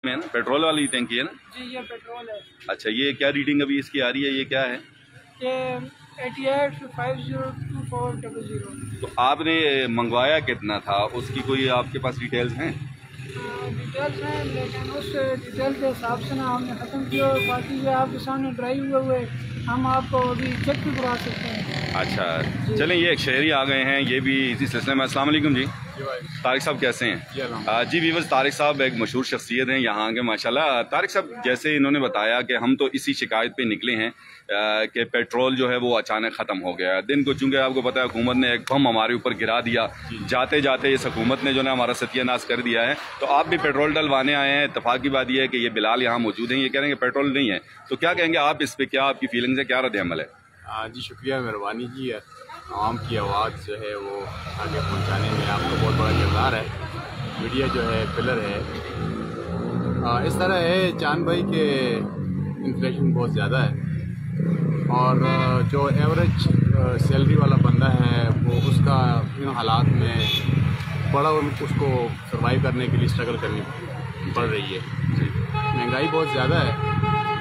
में है ना, पेट्रोल वाली टैंकी है ना? जी ये पेट्रोल है। अच्छा, ये क्या रीडिंग अभी इसकी आ रही है, ये क्या है? ये 88502400। तो आपने मंगवाया कितना था, उसकी कोई आपके पास डिटेल्स हैं? डिटेल्स हैं, लेकिन उस डिटेल के हिसाब से ना हमने ख़त्म किया। बाकी ये आपके सामने ड्राइव हुए हम आपको अभी चेक भी करवा सकते हैं। अच्छा चलें, ये एक शहरी आ गए हैं, ये भी इसी सिलसिले में। अस्सलाम वालेकुम जी। तारिक साहब कैसे हैं? जी वीवर्स, तारिक साहब एक मशहूर शख्सियत हैं यहाँ के माशाल्लाह। तारिक साहब, जैसे इन्होंने बताया कि हम तो इसी शिकायत पे निकले हैं कि पेट्रोल जो है वो अचानक ख़त्म हो गया। दिन को चूँकि आपको पता है हुकूमत ने एक बम हमारे ऊपर गिरा दिया, जाते जाते इस हुकूमत ने जो है हमारा सत्यानाश कर दिया है। तो आप भी पेट्रोल डलवाने आए हैं, इत्तेफाक की बात यह है कि ये बिलाल यहाँ मौजूद हैं, ये कह रहे हैं कि पेट्रोल नहीं है। तो क्या कहेंगे आप इस पर, क्या आपकी फीलिंग्स है, क्या रद्द अमल है? जी शुक्रिया, मेहरबानी जी। आवाम की आवाज़ जो है वो आगे पहुंचाने में आपका बहुत बड़ा किरदार है। मीडिया जो है पिलर है। इस तरह है चांद भाई के इन्फ्लेशन बहुत ज़्यादा है और जो एवरेज सैलरी वाला बंदा है वो उसका इन हालात में बड़ा उसको सर्वाइव करने के लिए स्ट्रगल करनी पड़ रही है। महंगाई बहुत ज़्यादा है,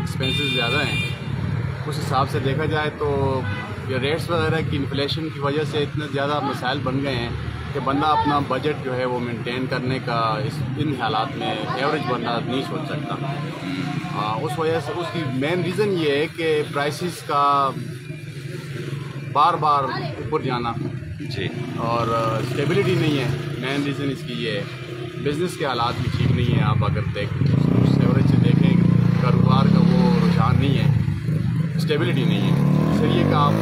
एक्सपेंसेस ज़्यादा हैं। उस हिसाब से देखा जाए तो ये रेट्स वगैरह की इन्फ्लेशन की वजह से इतने ज़्यादा मसाइल बन गए हैं कि बंदा अपना बजट जो है वो मेंटेन करने का इन हालात में एवरेज बंदा नहीं सोच सकता। उस वजह से उसकी मेन रीज़न ये है कि प्राइसेस का बार बार ऊपर जाना जी, और स्टेबिलिटी नहीं है। मेन रीज़न इसकी ये है। बिज़नेस के हालात भी ठीक नहीं है। आप अगर एवरेज से देखें, कारोबार का वो रुझान नहीं है, स्टेबिलिटी नहीं है। इसलिए कि आप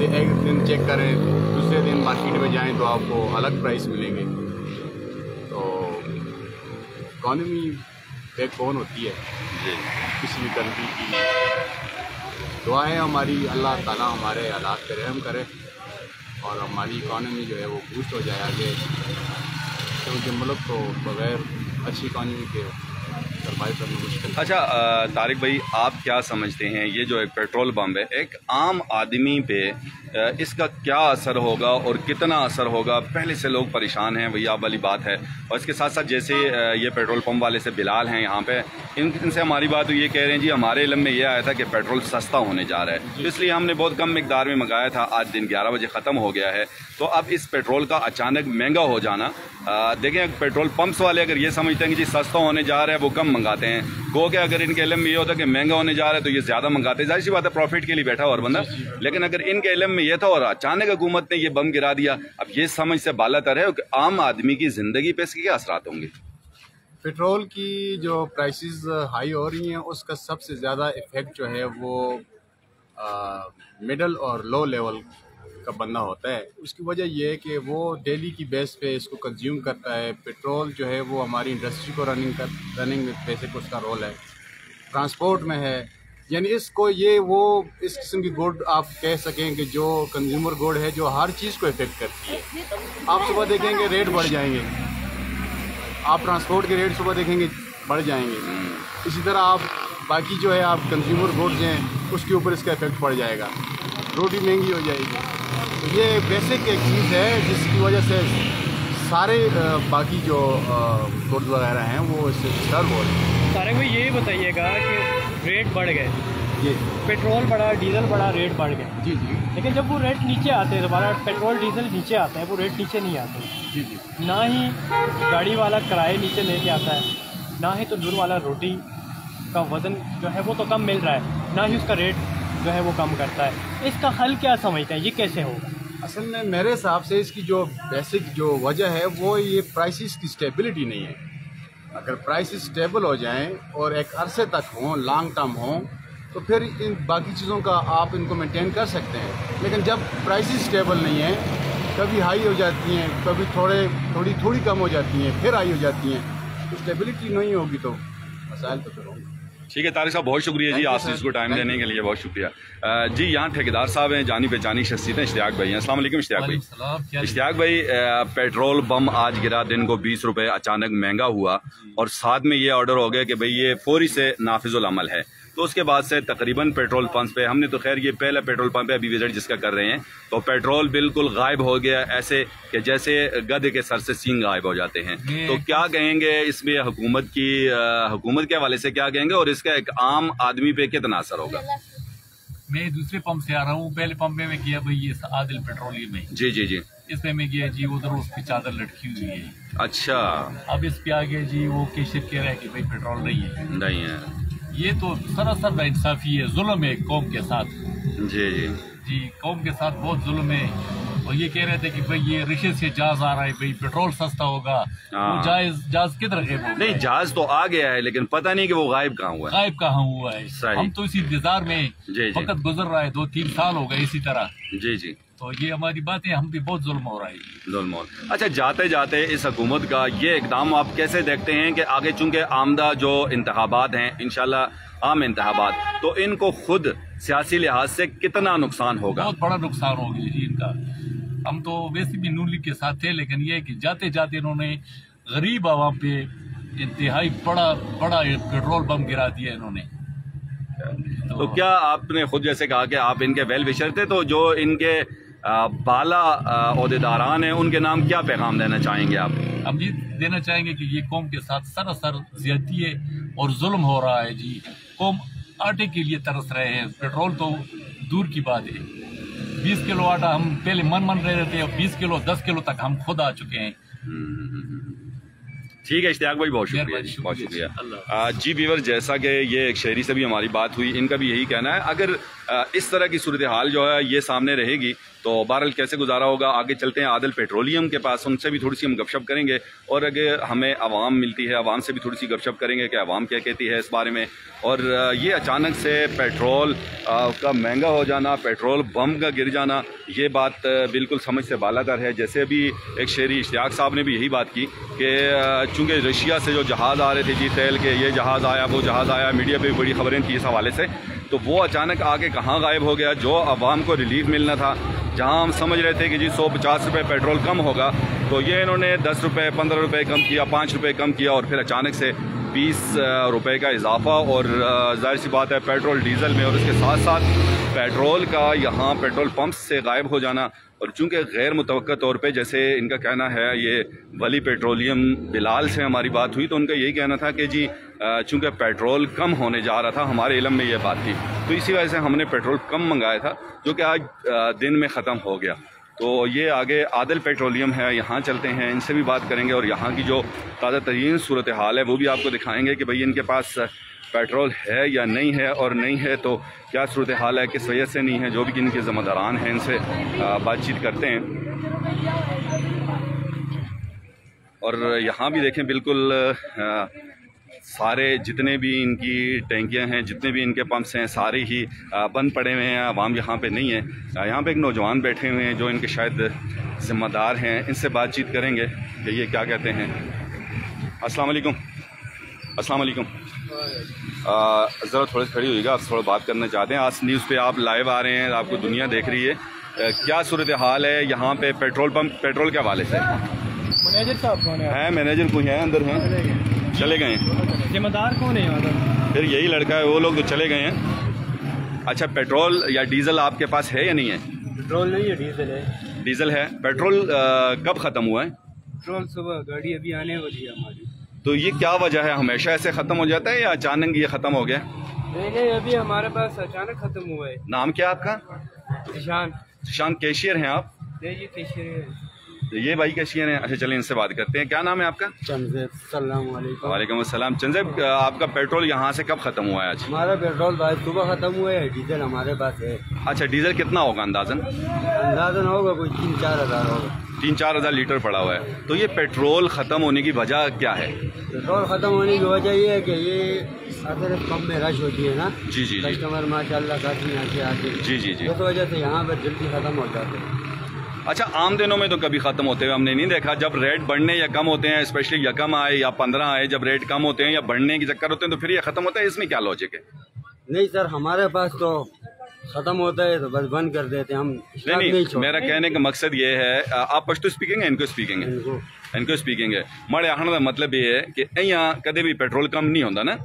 एक दिन चेक करें, दूसरे दिन मार्केट में जाएं तो आपको अलग प्राइस मिलेंगे। तो इकॉनमी बैकबोन होती है किसी भी कंट्री की। दुआ है हमारी, अल्लाह ताला हमारे हालात पे रहम करे और हमारी इकॉनमी जो है वो बूस्ट हो जाए आगे, क्योंकि मुल्क को बगैर अच्छी इकॉनमी के सर्वाइव करना मुश्किल। अच्छा तारिक भाई, आप क्या समझते हैं ये जो एक पेट्रोल पंप है, एक आम आदमी पे इसका क्या असर होगा और कितना असर होगा? पहले से लोग परेशान हैं, वही आप वाली बात है। और इसके साथ साथ जैसे ये पेट्रोल पंप वाले से बिलाल हैं यहाँ पे, इनसे हमारी बात हुई, ये कह रहे हैं जी हमारे इल्म में ये आया था कि पेट्रोल सस्ता होने जा रहा है, इसलिए हमने बहुत कम मिकदार में मंगाया था। आज दिन 11 बजे ख़त्म हो गया है। तो अब इस पेट्रोल का अचानक महंगा हो जाना, देखें पेट्रोल पंप्स वाले अगर ये समझते हैं कि जी सस्ता होने जा रहा है वो कम मंगाते हैं, गो के अगर इनके इल्म में ये होता है कि महंगा होने जा रहा है तो ये ज़्यादा मंगाते हैं। जाहिर सी बात है, प्रॉफिट के लिए बैठा और बंदा। लेकिन अगर इनके इल्म में ये था और अचानक हुकूमत ने ये बम गिरा दिया, अब ये समझ से बालातर है कि आम आदमी की ज़िंदगी पे इसके क्या असरात होंगे? पेट्रोल की जो प्राइसेस हाई हो रही हैं उसका सबसे ज़्यादा इफ़ेक्ट जो है वो मिडल और लो लेवल का बंदा होता है। उसकी वजह यह है कि वो डेली की बेस पे इसको कंज्यूम करता है। पेट्रोल जो है वो हमारी इंडस्ट्री को रनिंग में बेसिक उसका रोल है, ट्रांसपोर्ट में है। यानी इसको ये वो इस किस्म की गुड आप कह सकें कि जो कंज्यूमर गुड है जो हर चीज़ को इफ़ेक्ट करती है। आप सुबह देखेंगे रेट बढ़ जाएंगे, आप ट्रांसपोर्ट के रेट सुबह देखेंगे बढ़ जाएंगे। इसी तरह आप बाकी जो है आप कंज्यूमर गुड्स हैं उसके ऊपर इसका इफेक्ट पड़ जाएगा, रोटी महंगी हो जाएगी। तो ये बेसिक एक चीज़ है जिसकी वजह से सारे बाकी जो गुड्स वगैरह हैं वो इससे डिस्टर्ब हो रहे हैं। तारिक भाई ये बताइएगा कि रेट बढ़ गए, जी पेट्रोल बढ़ा, डीजल बढ़ा, रेट बढ़ गए। जी जी, लेकिन जब वो रेट नीचे आते हैं, दोबारा पेट्रोल डीजल नीचे आता है, वो रेट नीचे नहीं आते। जी जी, ना ही गाड़ी वाला किराए नीचे लेके आता है, ना ही तंदूर वाला रोटी का वज़न जो है वो तो कम मिल रहा है, ना ही उसका रेट जो है वो कम करता है। इसका हल क्या समझते हैं, ये कैसे होगा? असल में मेरे हिसाब से इसकी जो बेसिक जो वजह है वो ये प्राइसेस की स्टेबिलिटी नहीं है। अगर प्राइसेस स्टेबल हो जाएं और एक अरसे तक हों, लॉन्ग टर्म हों, तो फिर इन बाकी चीज़ों का आप इनको मेंटेन कर सकते हैं। लेकिन जब प्राइसेस स्टेबल नहीं है, कभी हाई हो जाती हैं, कभी थोड़ी कम हो जाती हैं, फिर हाई हो जाती हैं, तो स्टेबिलिटी नहीं होगी तो मसाइल तो फिर होंगे। ठीक है तारिक साहब, बहुत शुक्रिया जी आप इसको टाइम देने के लिए, बहुत शुक्रिया जी। यहाँ ठेकेदार साहब हैं, जानी पहचानी शख्सियत हैं, इश्तियाक भाई हैं। अस्सलाम वालेकुम इश्तियाक भाई। इश्तियाक भाई, पेट्रोल बम आज गिरा, दिन को 20 रुपये अचानक महंगा हुआ और साथ में ये ऑर्डर हो गया कि भाई ये फौरी से नाफिजुल अमल है। तो उसके बाद से तकरीबन पेट्रोल पंप पे हमने तो खैर ये पहला पेट्रोल पंप है अभी विजिट जिसका कर रहे हैं, तो पेट्रोल बिल्कुल गायब हो गया, ऐसे कि जैसे गधे के सर से सींग गायब हो जाते हैं। तो क्या कहेंगे इसमें हुकूमत के हवाले से क्या कहेंगे और इसका एक आम आदमी पे कितना असर होगा? मैं दूसरे पंप से आ रहा हूँ, पहले पंप में मैं किया भाई ये आदिल पेट्रोलियम में, जी जी जी, इसमें मैं गया जी उधर उसकी चादर लटकी हुई है। अच्छा, अब इस पे आ गया जी वो कैशियर कह रहा है कि भाई पेट्रोल नहीं है। ये तो सरासर नाइंसाफी है, जुल्म है कौम के साथ। जी जी जी, कौम के साथ बहुत जुल्म है। और ये कह रहे थे कि भाई ये रिशे से जहाज आ रहा है, भाई पेट्रोल सस्ता होगा, वो जहाज किधर है? नहीं, जहाज तो आ गया है लेकिन पता नहीं कि वो गायब कहाँ हुआ है। गायब कहाँ हुआ है? हम तो इसी इंतजार में वक्त गुजर रहा है, 2-3 साल हो गए इसी तरह। जी जी, तो ये हमारी बात है, हम पे बहुत जुल्म हो रहा है, जुल्म हो। अच्छा, जाते जाते इस हुकूमत का ये इकदाम आप कैसे देखते हैं कि आगे चूंकि आमदा जो इंतखाबात हैं इंशाल्लाह आम इंतखाबात, तो इनको खुद सियासी लिहाज से कितना नुकसान होगा? बहुत बड़ा नुकसान हो गया जी इनका। हम तो वैसे भी नून लीग के साथ थे, लेकिन ये कि जाते जाते इन्होंने गरीब आवाम पे इंतहाई बड़ा पेट्रोल पंप गिरा दिया इन्होंने। तो क्या आपने खुद जैसे कहा कि आप इनके वेल विशर थे, तो जो इनके बाला ओहदेदारान हैं उनके नाम क्या पैगाम देना चाहेंगे आप? हम ये देना चाहेंगे कि ये कौम के साथ सरासर ज्यादती है और जुल्म हो रहा है जी। कौम आटे के लिए तरस रहे हैं, पेट्रोल तो दूर की बात है। 20 किलो आटा हम पहले मन रहे थे, अब 20 किलो 10 किलो तक हम खुद आ चुके हैं। ठीक है इश्तियाक भाई, बहुत शुक्रिया, बहुत शुक्रिया। जी व्यूअर, जैसा कि ये एक शहरी से भी हमारी बात हुई, इनका भी यही कहना है अगर इस तरह की सूरत हाल जो है ये सामने रहेगी तो बहरहाल कैसे गुजारा होगा। आगे चलते हैं आदिल पेट्रोलियम के पास, उनसे भी थोड़ी सी हम गपशप करेंगे और अगर हमें आवाम मिलती है आवाम से भी थोड़ी सी गपशप करेंगे कि आवाम क्या कहती है इस बारे में। और ये अचानक से पेट्रोल का महंगा हो जाना, पेट्रोल बम का गिर जाना, ये बात बिल्कुल समझ से बालातर है। जैसे अभी एक शहरी इश्तियाक साहब ने भी यही बात की कि चूँकि रशिया से जो जहाज़ आ रहे थे जी तेल के, ये जहाज़ आया वो जहाज़ आया, मीडिया पर बड़ी खबरें थी इस हवाले से, तो वो अचानक आके कहाँ गायब हो गया। जो आवाम को रिलीफ मिलना था, जहाँ हम समझ रहे थे कि जी 150 रुपये पेट्रोल कम होगा, तो ये इन्होंने 10 रुपये 15 रुपये कम किया, 5 रुपये कम किया और फिर अचानक से 20 रुपये का इजाफा। और जाहिर सी बात है पेट्रोल डीजल में और इसके साथ साथ पेट्रोल का यहाँ पेट्रोल पंप से गायब हो जाना। और चूँकि गैर मुतवक्का तौर पे जैसे इनका कहना है, ये वली पेट्रोलियम बिलाल से हमारी बात हुई तो उनका यही कहना था कि जी चूँकि पेट्रोल कम होने जा रहा था, हमारे इल्म में ये बात थी, तो इसी वजह से हमने पेट्रोल कम मंगाया था जो कि आज दिन में ख़त्म हो गया। तो ये आगे आदिल पेट्रोलियम है, यहाँ चलते हैं, इनसे भी बात करेंगे और यहाँ की जो ताज़ा तरीन सूरत हाल है वो भी आपको दिखाएंगे कि भाई इनके पास पेट्रोल है या नहीं है, और नहीं है तो क्या सूरत हाल है, किस वजह से नहीं है। जो भी इनके ज़िम्मेदारान हैं इनसे बातचीत करते हैं। और यहाँ भी देखें बिल्कुल सारे जितने भी इनकी टैंकियाँ हैं, जितने भी इनके पंप्स हैं, सारे ही बंद पड़े हुए हैं, आवाम यहाँ पे नहीं है। यहाँ पे एक नौजवान बैठे हुए हैं जो इनके शायद ज़िम्मेदार हैं, इनसे बातचीत करेंगे कि ये क्या कहते हैं। अस्सलाम वालेकुम। अस्सलाम वालेकुम। ज़रा थोड़े खड़ी होइएगा, आप थोड़ा बात करना चाहते हैं। आज न्यूज़ पे आप लाइव आ रहे हैं, आपको दुनिया देख रही है, क्या सूरत हाल है यहाँ पे पेट्रोल पंप पेट्रोल के हवाले से? मैनेजर साहब कौन है? मैनेजर कोई है अंदर हैं, चले गए हैं। जिम्मेदार कौन है यहाँ? फिर यही लड़का है, वो लोग तो चले गए हैं। अच्छा, पेट्रोल या डीजल आपके पास है या नहीं है? पेट्रोल नहीं है, डीजल है। डीजल है। पेट्रोल कब ख़त्म हुआ है? पेट्रोल सुबह, गाड़ी अभी आने वाली है हमारी। तो ये क्या वजह है, हमेशा ऐसे ख़त्म हो जाता है या अचानक ये ख़त्म हो गया? नहीं, अभी हमारे पास अचानक ख़त्म हुआ है। नाम क्या आपका? ईशान। ईशान, कैशियर हैं आप? नहीं, ये कैशियर है। ये भाई कैशियर हैं। अच्छा चलिए इनसे बात करते हैं। क्या नाम है आपका? चंदेब। सलाम वालेकुम। वालेकुम अस्सलाम। चंदेब, आपका पेट्रोल यहाँ से कब ख़त्म हुआ है आज? हमारा पेट्रोल भाई सुबह ख़त्म हुआ है, डीजल हमारे पास है। अच्छा, डीजल कितना होगा अंदाजन? अंदाजन होगा कोई 3-4 हज़ार होगा। 3-4 हज़ार लीटर पड़ा हुआ है। तो ये पेट्रोल ख़त्म होने की वजह क्या है? पेट्रोल ख़त्म होने की वजह ये है कि ये अगर पंप में रश होती है ना, जी जी जी, कस्टमर माशाल्लाह काफ़ी यहाँ से आते हैं, जी जी जी, इस वजह से यहाँ पर जल्दी ख़त्म हो जाते हैं। अच्छा, आम दिनों में तो कभी ख़त्म होते हुए हमने नहीं देखा। जब रेट बढ़ने या कम होते हैं, स्पेशली यकम आए या 15 आए, जब रेट कम होते हैं या बढ़ने के चक्कर होते हैं तो फिर ये ख़त्म होता है। इसमें क्या लॉजिक है? नहीं सर, हमारे पास तो ख़त्म होता है तो बस बंद कर देते हैं हम। नहीं, मेरा कहने का मकसद ये है, आप पश्तो स्पीकिंग है, इनको स्पीकिंग है? इनको स्पीकिंग है माड़े आखने का मतलब ये है कि अं कदे भी पेट्रोल कम नहीं होता ना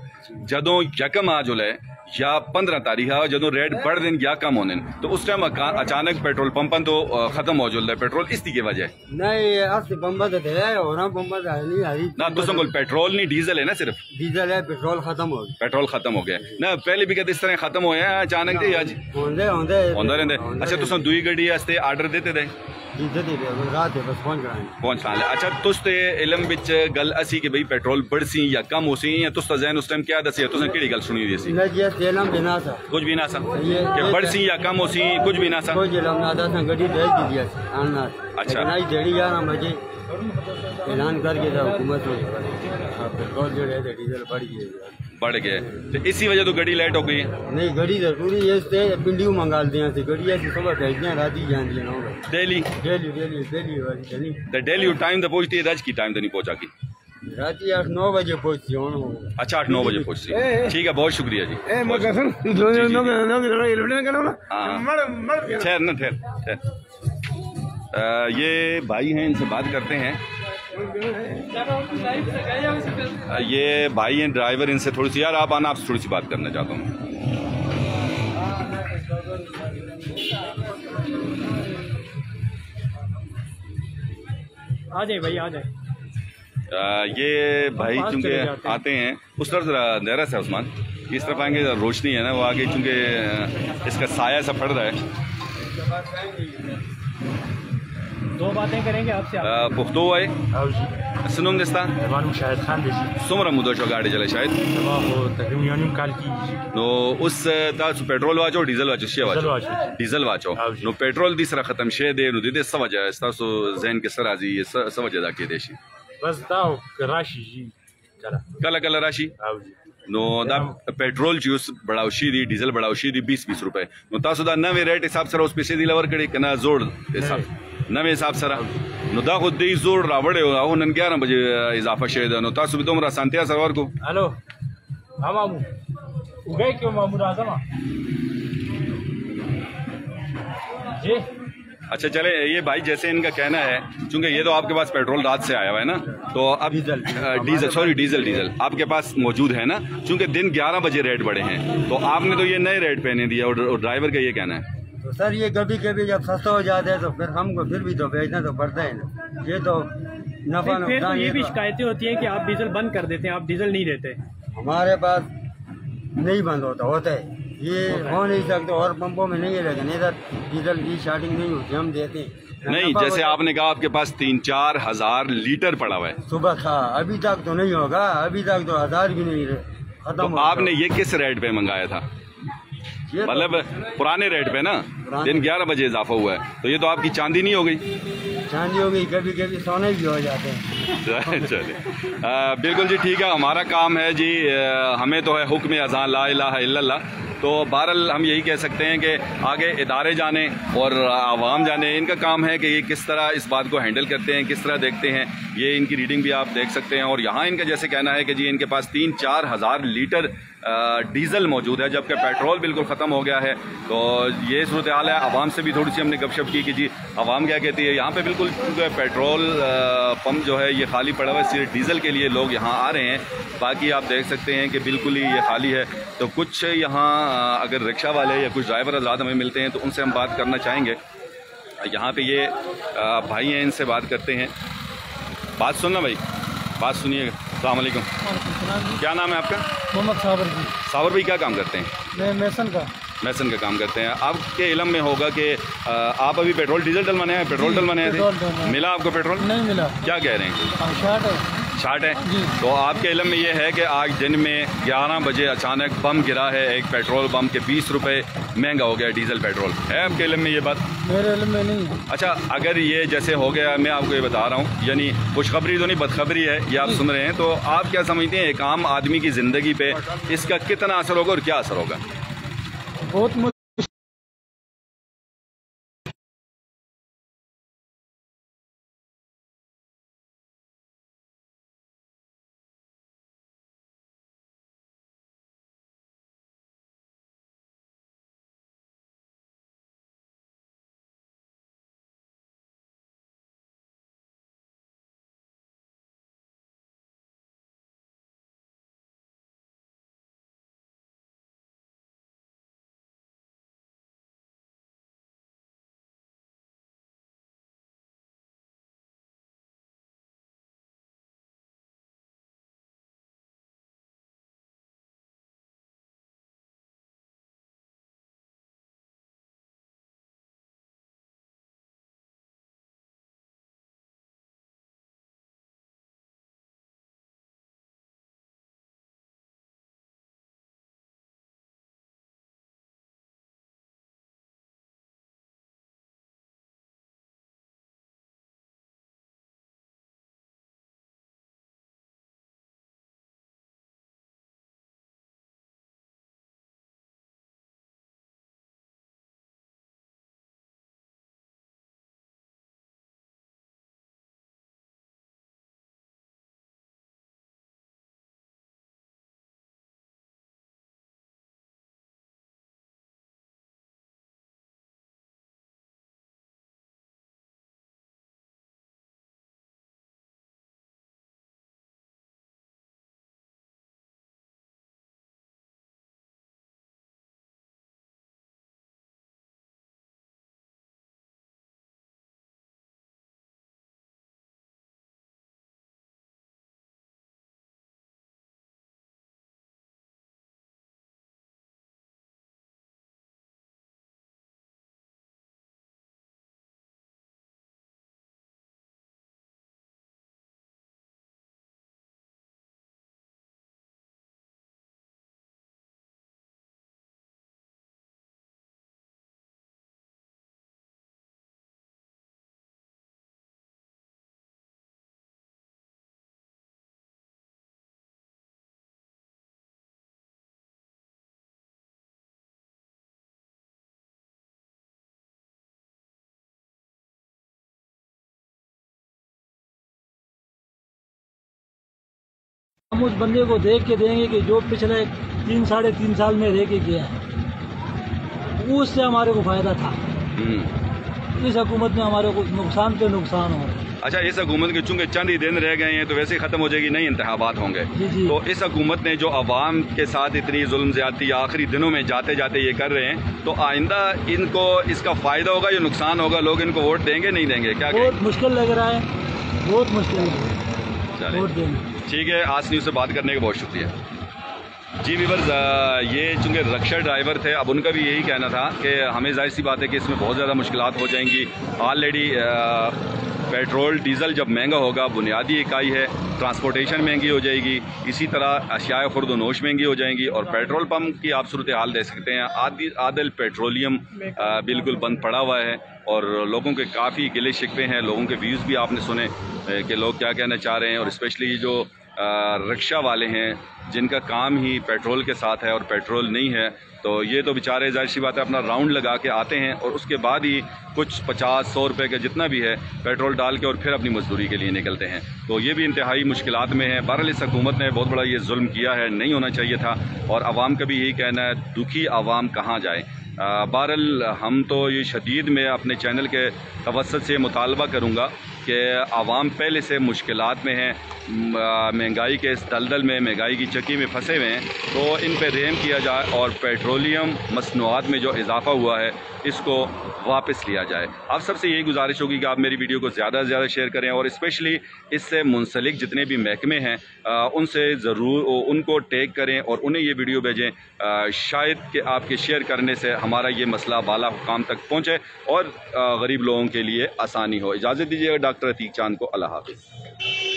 जदों यकम आ जुलै या 15 तारीख है जदों रेट बढ़ दिन या कम होने तो उस टाइम अचानक पेट्रोल पंपन तो खत्म हो जुलदा पेट्रोल इसकी की वजह नहीं असली पंपा तो है और पंपा तो नहीं हरी ना तुम को पेट्रोल नहीं डीजल है ना सिर्फ डीजल है पेट्रोल खत्म हो गया पेट्रोल खत्म हो गया ना पहले भी कद इस तरह खत्म होया अचानक ते अज होंदे होंदे होंदा रहंदे अच्छा तुम दुई गड्डी वास्ते आर्डर देते दे रात है बस पहुंच ला अच्छा तुस ते इलम विच गल असी कि भाई पेट्रोल बढ़सी या कम होसी या तुस ज़हन उस टाइम क्या दसी तुसें केड़ी गल सुनी दी सी नहीं जी तेलम बिना सा कुछ भी ना सा कि बढ़सी या कम होसी कुछ भी ना सा कोई जिलम ना दा गड्डी भेज दी दिया आना अच्छा नहीं जेड़ी 11 बजे ऐलान करके था हुकूमत ने पेट्रोल जो है डीजल बढ़ गए तो इसी वजह तो गड्डी लेट हो गई नहीं गड्डी तो पूरी ये पिंडी मंगाल दिया थी गड्डी ऐसी सुबह भेजते हैं रात ही जाती है डेली डेली डेली डेली वाली चली तो डेली टाइम तो पहुंचती है रज की टाइम तो नहीं पहुंचा की रात 8-9 बजे पहुंचती हूँ अच्छा 8-9 बजे पहुंचती ठीक है बहुत शुक्रिया जी ठहर ना ठहर ये भाई हैं इनसे बात करते हैं ये भाई हैं ड्राइवर इनसे थोड़ी सी यार आप आना आपसे थोड़ी सी बात करना चाहता हूँ आ जाए भाई आ जाए ये भाई चूंकि आते हैं उस तरफ जरा अंधेरा सा उस्मान इस तरफ आएंगे रोशनी है ना वो आगे चूंकि इसका साया सा पड़ रहा है दो बातें करेंगे आपसे पुख्तो आए सुनूम दिस्ता शाहिद खान सुमरा मुदो शो गाड़ी चले शायद नो उस तास पेट्रोल वाचो डीजल वाचो शिया वाचो डीजल वाचो नो पेट्रोल दी सरा खत्म शे दे नो दे सवजा तासो जहन के सराजी सवजा दा के देशी बस दाओ राशि कला कला राशि नो दा पेट्रोल जूस बढ़ावशी दी डीजल बढ़ावशी दी 20 रुपए नो तासो दा नवे रेट हिसाब सरा उस पैसे दी लवर कड़ी कना जोड़ हिसाब नवे हिसाब सरा नो दा खुद दी जोड़ रावड़े हो नन 11 बजे इजाफा शे दा नो तासो भी तुमरा सांतिया सरवर को हेलो हां मामू उगे क्यों मामू आजम जी अच्छा चले ये भाई जैसे इनका कहना है चूंकि ये तो आपके पास पेट्रोल रात से आया हुआ है ना तो अब डीजल आपके पास मौजूद है ना चूंकि दिन 11 बजे रेट बढ़े हैं तो आपने तो ये नए रेट पहने दिया और ड्राइवर का ये कहना है तो सर ये कभी कभी जब सस्ता हो जाता है तो फिर हमको फिर भी तो बेचना तो पड़ता है ना ये तो नफा फिर तो ये भी शिकायतें होती है कि आप डीजल बंद कर देते हैं आप डीजल नहीं देते हमारे पास नहीं बंद होता है ये हो नहीं सकते और पंपों में नहीं है लेकिन इधर डीजल की स्टार्टिंग नहीं होती हम देते हैं नहीं जैसे आपने कहा आपके पास 3-4 हजार लीटर पड़ा हुआ है सुबह था अभी तक तो नहीं होगा अभी तक तो 1000 भी नहीं खत्म तो आपने ये किस रेट पे मंगाया था मतलब पुराने रेट पे ना दिन 11 बजे इजाफा हुआ है तो ये तो आपकी चांदी नहीं हो गई चांदी हो गई कभी कभी सोने भी हो जाते हैं चलिए बिल्कुल जी ठीक है हमारा काम है जी हमें तो है हुक्म अज़ान ला इलाहा इल्लल्लाह तो बहरहाल हम यही कह सकते हैं कि आगे इदारे जाने और आवाम जाने इनका काम है कि ये किस तरह इस बात को हैंडल करते हैं किस तरह देखते हैं ये इनकी रीडिंग भी आप देख सकते हैं और यहाँ इनका जैसे कहना है कि जी इनके पास 3-4 हज़ार लीटर डीजल मौजूद है जबकि पेट्रोल बिल्कुल ख़त्म हो गया है तो ये सूरत हाल है आवाम से भी थोड़ी सी हमने गपशप की कि जी आवाम क्या कहती है यहाँ पे बिल्कुल पेट्रोल पंप जो है ये खाली पड़ा हुआ है सिर्फ डीजल के लिए लोग यहाँ आ रहे हैं बाकी आप देख सकते हैं कि बिल्कुल ही ये खाली है तो कुछ यहाँ अगर रिक्शा वाले या कुछ ड्राइवर आज़ाद हमें मिलते हैं तो उनसे हम बात करना चाहेंगे यहाँ पे ये भाई हैं इनसे बात करते हैं बात सुनना भाई बात सुनिएगा अस्सलाम वालेकुम क्या नाम है आपका मोहम्मद साबर जी साबर भाई क्या काम करते हैं मैं मैसन का काम करते हैं आपके इलम में होगा कि आप अभी पेट्रोल डीजल डलवाने हैं पेट्रोल डलवाने थे मिला आपको पेट्रोल नहीं मिला क्या कह रहे हैं शार्ट है तो आपके इलम में ये है कि आज दिन में 11 बजे अचानक बम गिरा है एक पेट्रोल बम के 20 रुपए महंगा हो गया डीजल पेट्रोल है आपके इलम में ये बात मेरे इलम में नहीं अच्छा अगर ये जैसे हो गया मैं आपको ये बता रहा हूँ यानी खुशखबरी तो नहीं बदखबरी है ये आप सुन रहे हैं तो आप क्या समझते हैं एक आम आदमी की ज़िंदगी पे इसका कितना असर होगा और क्या असर होगा बहुत हम उस बंदे को देख के देंगे कि जो पिछले 3 साढ़े 3 साल में रह के गया है, उससे हमारे को फायदा था। इस हुकूमत में हमारे को नुकसान पे नुकसान हो रहा है। अच्छा, इस हुकूमत के चूंकि चंद ही दिन रह गए हैं तो वैसे ख़त्म हो जाएगी, नहीं इंतखाबात होंगे, तो इस हुकूमत ने जो आवाम के साथ इतनी जुल्म ज़्यादती आखिरी दिनों में जाते जाते ये कर रहे हैं, तो आइंदा इनको इसका फ़ायदा होगा या नुकसान होगा? लोग इनको वोट देंगे नहीं देंगे? क्या बहुत मुश्किल लग रहा है, बहुत मुश्किल लग रहा है वोट देना। ठीक है, आज न्यूज़ से बात करने का बहुत शुक्रिया। जी वीवर्स, ये चूँकि रक्षा ड्राइवर थे, अब उनका भी यही कहना था कि हमें जाहिर सी बात है कि इसमें बहुत ज़्यादा मुश्किलात हो जाएंगी। ऑलरेडी पेट्रोल डीज़ल जब महंगा होगा, बुनियादी इकाई है, ट्रांसपोर्टेशन महंगी हो जाएगी, इसी तरह अशियाए खुर्द-व-नोश महंगी हो जाएंगी, और पेट्रोल पंप की आप सूरत हाल देख सकते हैं, आदिल पेट्रोलियम बिल्कुल बंद पड़ा हुआ है, और लोगों के काफ़ी गिले शिकवे हैं। लोगों के व्यूज़ भी आपने सुने कि लोग क्या कहना चाह रहे हैं, और स्पेशली जो रिक्शा वाले हैं जिनका काम ही पेट्रोल के साथ है और पेट्रोल नहीं है, तो ये तो बेचारे जाहिर सी बात है अपना राउंड लगा के आते हैं और उसके बाद ही कुछ 50-100 रुपये का जितना भी है पेट्रोल डाल के और फिर अपनी मजदूरी के लिए निकलते हैं। तो ये भी इंतहाई मुश्किलात में है। बहरहाल इस हुकूमत ने बहुत बड़ा ये जुल्म किया है, नहीं होना चाहिए था, और आवाम का भी यही कहना है, दुखी आवाम कहाँ जाए। बहरहाल हम तो ये शदीद में अपने चैनल के तवस्सुत से मुतालबा करूँगा कि आवाम पहले से मुश्किलात में हैं, महंगाई के इस दलदल में, महंगाई की चक्की में फंसे हुए हैं, तो इन पर रहम किया जाए और पेट्रोलियम मसनूआत में जो इजाफ़ा हुआ है इसको वापस लिया जाए। आप सबसे यही गुजारिश होगी कि आप मेरी वीडियो को ज़्यादा से ज़्यादा शेयर करें, और स्पेशली इससे मुंसलिक जितने भी महकमे हैं उनसे ज़रूर उनको टैग करें और उन्हें ये वीडियो भेजें। शायद कि आपके शेयर करने से हमारा ये मसला बाला हुकाम तक पहुँचे और गरीब लोगों के लिए आसानी हो। इजाज़त दीजिएगा डॉक्टर अतीक चांद को। अल्लाह हाफ़िज़।